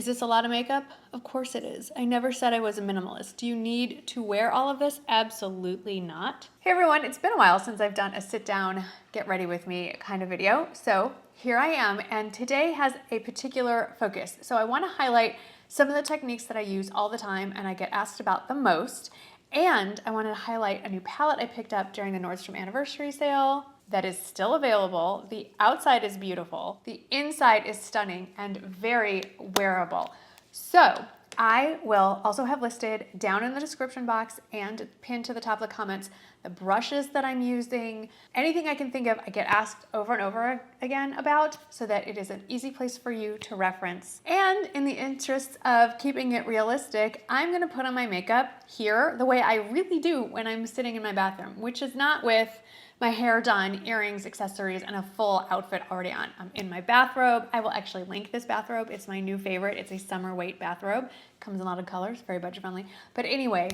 is this a lot of makeup? Of course it is. I never said I was a minimalist. Do you need to wear all of this? Absolutely not. Hey everyone, it's been a while since I've done a sit down, get ready with me kind of video. So here I am, and today has a particular focus. So I want to highlight some of the techniques that I use all the time and I get asked about the most. And I wanted to highlight a new palette I picked up during the Nordstrom anniversary sale that is still available. The outside is beautiful. The inside is stunning and very wearable. So I will also have listed down in the description box and pinned to the top of the comments the brushes that I'm using, anything I can think of I get asked over and over again about, so that it is an easy place for you to reference. And in the interest of keeping it realistic, I'm gonna put on my makeup here the way I really do when I'm sitting in my bathroom, which is not with my hair done, earrings, accessories, and a full outfit already on. I'm in my bathrobe. I will actually link this bathrobe. It's my new favorite. It's a summer weight bathrobe. Comes in a lot of colors, very budget friendly. But anyway,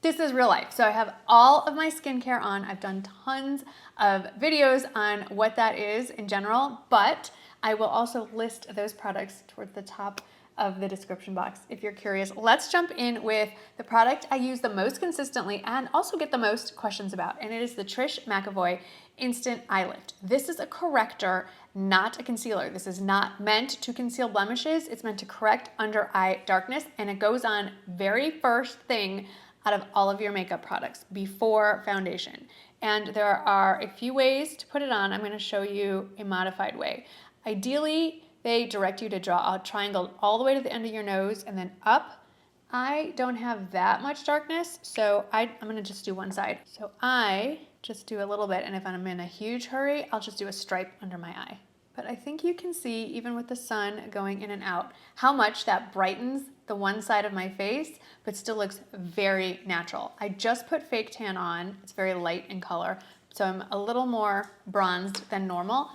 this is real life. So I have all of my skincare on. I've done tons of videos on what that is in general, but I will also list those products towards the top of the description box if you're curious. Let's jump in with the product I use the most consistently and also get the most questions about, and it is the TRISH MCEVOY Instant Eye Lift. This is a corrector, not a concealer. This is not meant to conceal blemishes. It's meant to correct under eye darkness, and it goes on very first thing out of all of your makeup products before foundation. And there are a few ways to put it on. I'm going to show you a modified way. Ideally, they direct you to draw a triangle all the way to the end of your nose and then up. I don't have that much darkness, so I'm gonna just do one side. So I just do a little bit, and if I'm in a huge hurry, I'll just do a stripe under my eye. But I think you can see, even with the sun going in and out, how much that brightens the one side of my face, but still looks very natural. I just put fake tan on. It's very light in color, so I'm a little more bronzed than normal,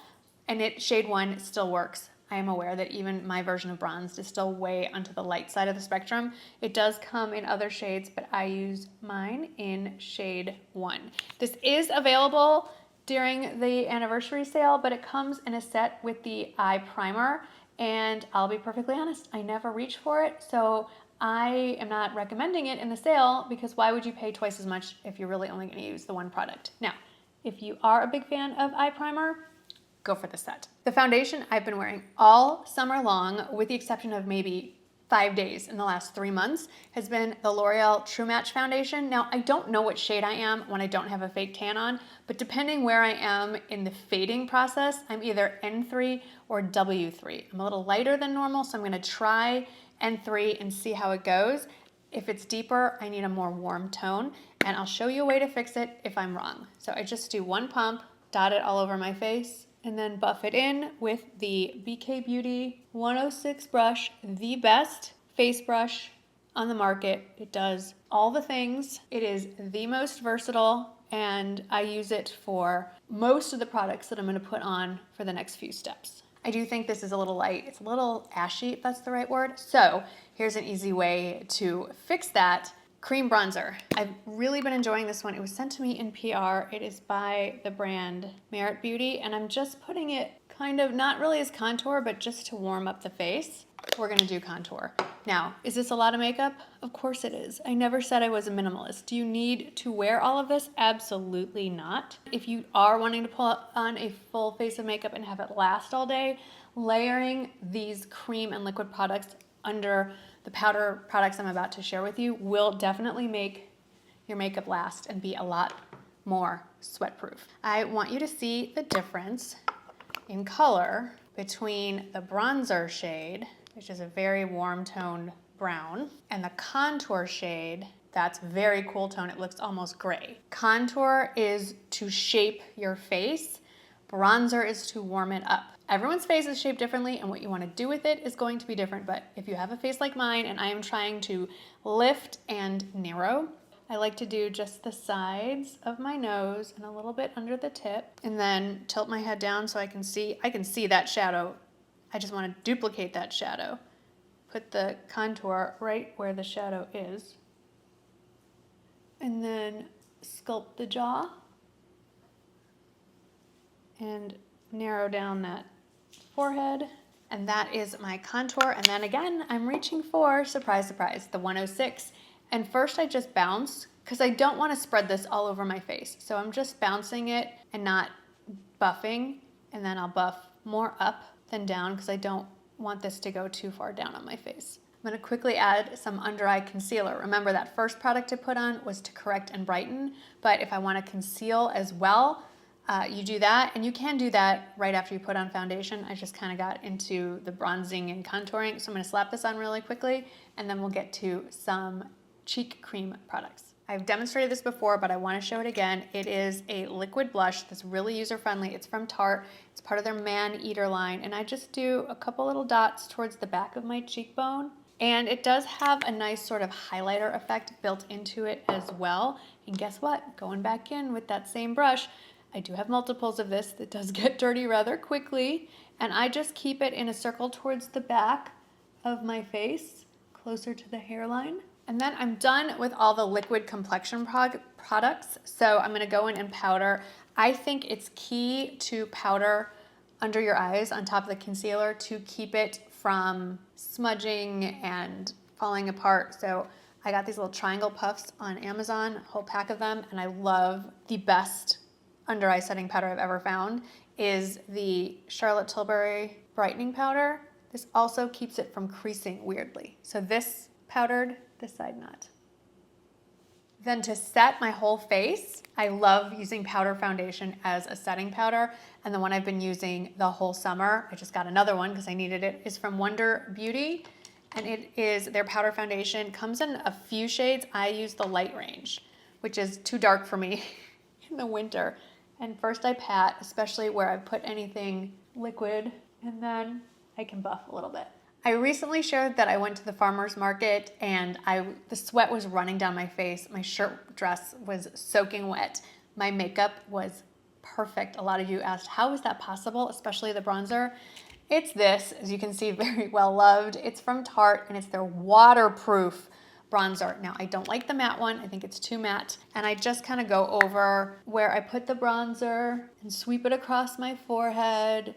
and shade 1 still works. I am aware that even my version of bronzed is still way onto the light side of the spectrum. It does come in other shades, but I use mine in shade 1. This is available during the anniversary sale, but it comes in a set with the eye primer, and I'll be perfectly honest, I never reach for it, so I am not recommending it in the sale, because why would you pay twice as much if you're really only gonna use the one product? Now, if you are a big fan of eye primer, go for the set. The foundation I've been wearing all summer long, with the exception of maybe 5 days in the last 3 months, has been the L'Oreal True Match foundation. Now, I don't know what shade I am when I don't have a fake tan on, but depending where I am in the fading process, I'm either N3 or W3. I'm a little lighter than normal, so I'm gonna try N3 and see how it goes. If it's deeper, I need a more warm tone, and I'll show you a way to fix it if I'm wrong. So I just do one pump, dot it all over my face, and then buff it in with the BK Beauty 106 brush, the best face brush on the market. It does all the things. It is the most versatile, and I use it for most of the products that I'm gonna put on for the next few steps. I do think this is a little light. It's a little ashy, if that's the right word. So here's an easy way to fix that. Cream bronzer. I've really been enjoying this one. It was sent to me in PR. It is by the brand Merit Beauty, and I'm just putting it kind of, not really as contour, but just to warm up the face. We're gonna do contour. Now, is this a lot of makeup? Of course it is. I never said I was a minimalist. Do you need to wear all of this? Absolutely not. If you are wanting to pull on a full face of makeup and have it last all day, layering these cream and liquid products under the powder products I'm about to share with you will definitely make your makeup last and be a lot more sweat proof. I want you to see the difference in color between the bronzer shade, which is a very warm toned brown, and the contour shade, that's very cool tone. It looks almost gray. Contour is to shape your face. Bronzer is to warm it up. Everyone's face is shaped differently, and what you want to do with it is going to be different, but if you have a face like mine and I am trying to lift and narrow, I like to do just the sides of my nose and a little bit under the tip, and then tilt my head down so I can see that shadow. I just want to duplicate that shadow. Put the contour right where the shadow is, and then sculpt the jaw and narrow down that forehead, And that is my contour. And then again, I'm reaching for, surprise, surprise, the 106. And first I just bounce because I don't want to spread this all over my face. So I'm just bouncing it and not buffing. And then I'll buff more up than down because I don't want this to go too far down on my face. I'm going to quickly add some under eye concealer. Remember that first product I put on was to correct and brighten, but if I want to conceal as well, you do that, and you can do that right after you put on foundation. I just kind of got into the bronzing and contouring, so I'm going to slap this on really quickly, and then we'll get to some cheek cream products. I've demonstrated this before, but I want to show it again. It is a liquid blush that's really user-friendly. It's from Tarte. It's part of their Man Eater line, and I just do a couple little dots towards the back of my cheekbone. And it does have a nice sort of highlighter effect built into it as well. And guess what? Going back in with that same brush, I do have multiples of this that does get dirty rather quickly. And I just keep it in a circle towards the back of my face, closer to the hairline. And then I'm done with all the liquid complexion products. So I'm gonna go in and powder. I think it's key to powder under your eyes on top of the concealer to keep it from smudging and falling apart. So I got these little triangle puffs on Amazon, a whole pack of them, and I love the best under eye setting powder I've ever found is the Charlotte Tilbury brightening powder. This also keeps it from creasing weirdly. So this powdered, this side not. Then to set my whole face, I love using powder foundation as a setting powder. And the one I've been using the whole summer, I just got another one because I needed it, is from Wonder Beauty. And it is their powder foundation. Comes in a few shades. I use the light range, which is too dark for me in the winter. And first I pat, especially where I put anything liquid, and then I can buff a little bit. I recently shared that I went to the farmer's market and the sweat was running down my face. My shirt dress was soaking wet. My makeup was perfect. A lot of you asked, how is that possible, especially the bronzer? It's this, as you can see, very well loved. It's from Tarte and it's their waterproof bronzer. Now, I don't like the matte one. I think it's too matte. And I just kind of go over where I put the bronzer and sweep it across my forehead.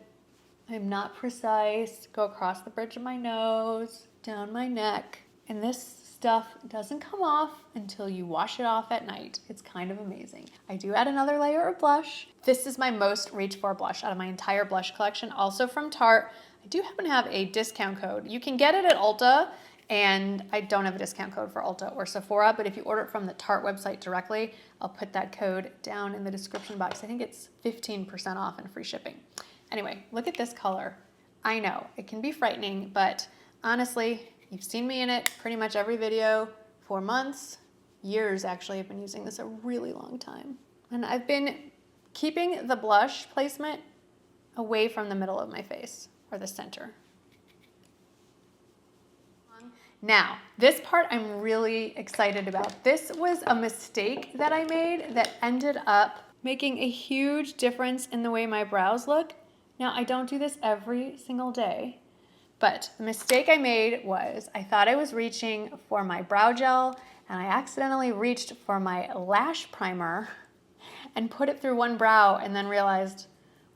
I'm not precise. Go across the bridge of my nose, down my neck. And this stuff doesn't come off until you wash it off at night. It's kind of amazing. I do add another layer of blush. This is my most reach for blush out of my entire blush collection, also from Tarte. I do happen to have a discount code. You can get it at Ulta, and I don't have a discount code for Ulta or Sephora, but if you order it from the Tarte website directly, I'll put that code down in the description box. I think it's 15% off and free shipping. Anyway, look at this color. I know, it can be frightening, but honestly, you've seen me in it pretty much every video for months, years actually. I've been using this a really long time. And I've been keeping the blush placement away from the middle of my face, or the center. Now, this part I'm really excited about. This was a mistake that I made that ended up making a huge difference in the way my brows look. Now, I don't do this every single day, but the mistake I made was I thought I was reaching for my brow gel, and I accidentally reached for my lash primer and put it through one brow and then realized,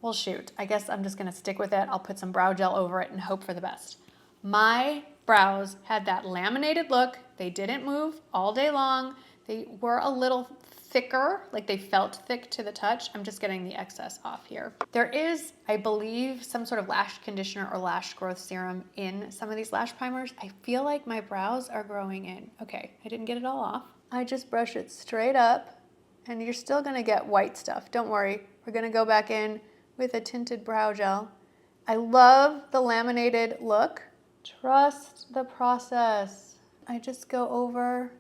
well, shoot, I guess I'm just gonna stick with it. I'll put some brow gel over it and hope for the best. My brows had that laminated look. They didn't move all day long. They were a little thicker, like they felt thick to the touch. I'm just getting the excess off here. There is, I believe, some sort of lash conditioner or lash growth serum in some of these lash primers. I feel like my brows are growing in. Okay, I didn't get it all off. I just brush it straight up, and you're still gonna get white stuff. Don't worry, we're gonna go back in with a tinted brow gel. I love the laminated look. Trust the process. I just go over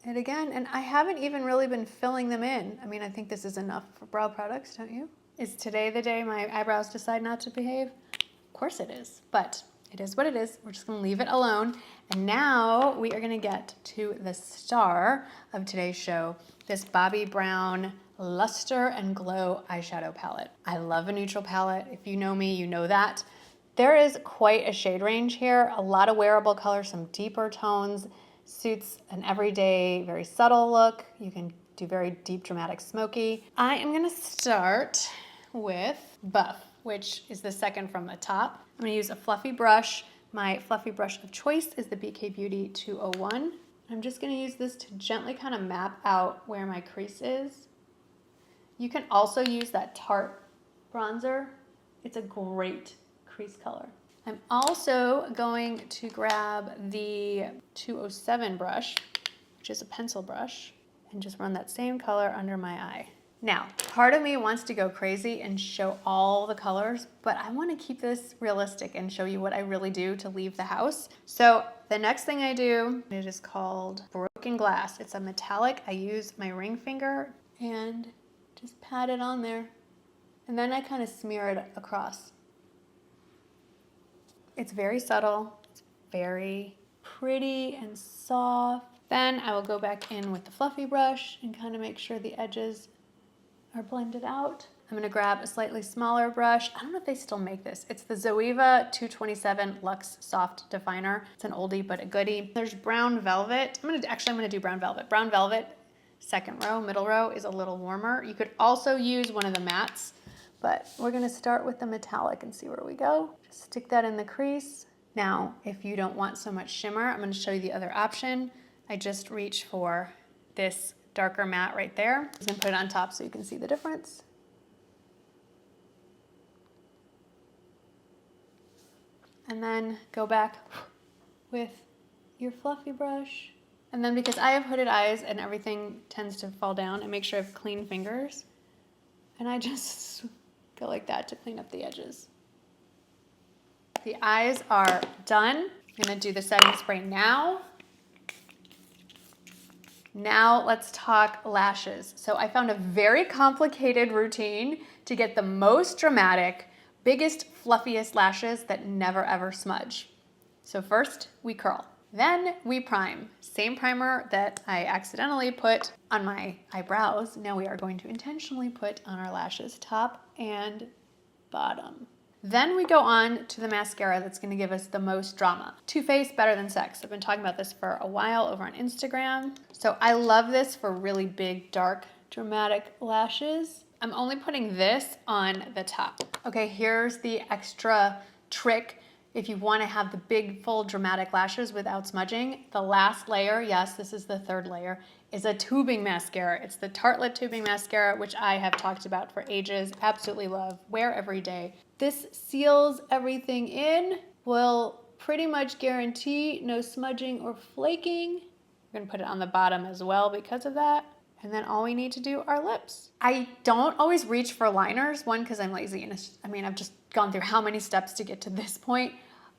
it again, and I haven't even really been filling them in. I mean, I think this is enough for brow products, don't you? Is today the day my eyebrows decide not to behave? Of course it is, but it is what it is. We're just gonna leave it alone. And now we are gonna get to the star of today's show, this Bobbi Brown Luster and Glow eyeshadow palette. I love a neutral palette. If you know me, you know that. There is quite a shade range here, a lot of wearable colors, some deeper tones. Suits an everyday, very subtle look. You can do very deep, dramatic, smoky. I am gonna start with Buff, which is the second from the top. I'm gonna use a fluffy brush. My fluffy brush of choice is the BK Beauty 201. I'm just gonna use this to gently kind of map out where my crease is. You can also use that Tarte bronzer. It's a great crease color. I'm also going to grab the 207 brush, which is a pencil brush, and just run that same color under my eye. Now, part of me wants to go crazy and show all the colors, but I want to keep this realistic and show you what I really do to leave the house. So the next thing I do, it is called Broken Glass. It's a metallic. I use my ring finger and just pat it on there. And then I kind of smear it across. It's very subtle. It's very pretty and soft. Then I will go back in with the fluffy brush and kind of make sure the edges are blended out. I'm gonna grab a slightly smaller brush. I don't know if they still make this. It's the Zoeva 227 Luxe Soft Definer. It's an oldie but a goodie. There's Brown Velvet. I'm gonna do Brown Velvet. Brown Velvet, second row, middle row is a little warmer. You could also use one of the mattes, but we're gonna start with the metallic and see where we go. Just stick that in the crease. Now, if you don't want so much shimmer, I'm gonna show you the other option. I just reach for this darker matte right there. I'm just gonna put it on top so you can see the difference. And then go back with your fluffy brush. And then because I have hooded eyes and everything tends to fall down, I make sure I have clean fingers. And I just go like that to clean up the edges. The eyes are done. I'm gonna do the setting spray now. Now let's talk lashes. So I found a very complicated routine to get the most dramatic, biggest, fluffiest lashes that never ever smudge. So first we curl, then we prime. Same primer that I accidentally put on my eyebrows. Now we are going to intentionally put on our lashes, top and bottom. Then we go on to the mascara that's gonna give us the most drama. Too Faced Better Than Sex. I've been talking about this for a while over on Instagram. So I love this for really big, dark, dramatic lashes. I'm only putting this on the top. Okay, here's the extra trick. If you wanna have the big, full, dramatic lashes without smudging, the last layer, yes, this is the third layer, is a tubing mascara. It's the Tartelette tubing mascara, which I have talked about for ages, absolutely love, wear every day. This seals everything in, will pretty much guarantee no smudging or flaking. We're gonna put it on the bottom as well because of that. And then all we need to do are lips. I don't always reach for liners, one, because I'm lazy, and I've just gone through how many steps to get to this point,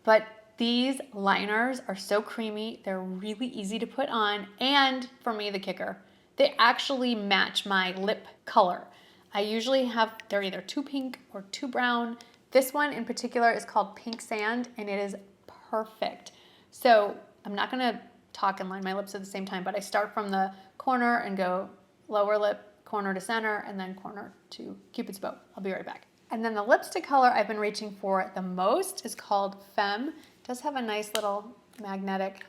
but these liners are so creamy, they're really easy to put on, and for me, the kicker, they actually match my lip color. I usually have, they're either too pink or too brown. This one in particular is called Pink Sand, and it is perfect. So I'm not gonna talk and line my lips at the same time, but I start from the corner and go lower lip, corner to center, and then corner to Cupid's bow. I'll be right back. And then the lipstick color I've been reaching for the most is called Femme. It does have a nice little magnetic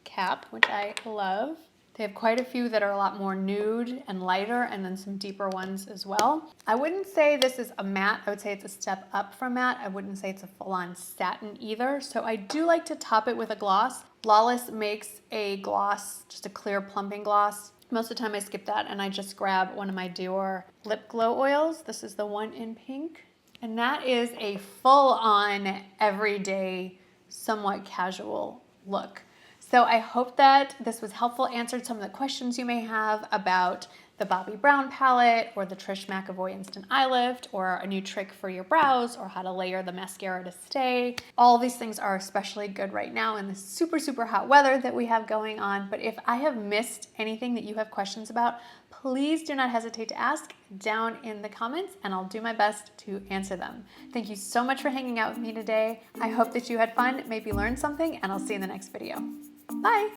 cap, which I love. They have quite a few that are a lot more nude and lighter, and then some deeper ones as well. I wouldn't say this is a matte. I would say it's a step up from matte. I wouldn't say it's a full-on satin either. So I do like to top it with a gloss. Lawless makes a gloss, just a clear plumping gloss. Most of the time I skip that and I just grab one of my Dior lip glow oils. This is the one in pink. And that is a full-on everyday, somewhat casual look. So I hope that this was helpful, answered some of the questions you may have about the Bobbi Brown palette or the Trish McEvoy Instant Eye Lift or a new trick for your brows or how to layer the mascara to stay. All these things are especially good right now in the super, super hot weather that we have going on. But if I have missed anything that you have questions about, please do not hesitate to ask down in the comments and I'll do my best to answer them. Thank you so much for hanging out with me today. I hope that you had fun, maybe learned something, and I'll see you in the next video. Bye.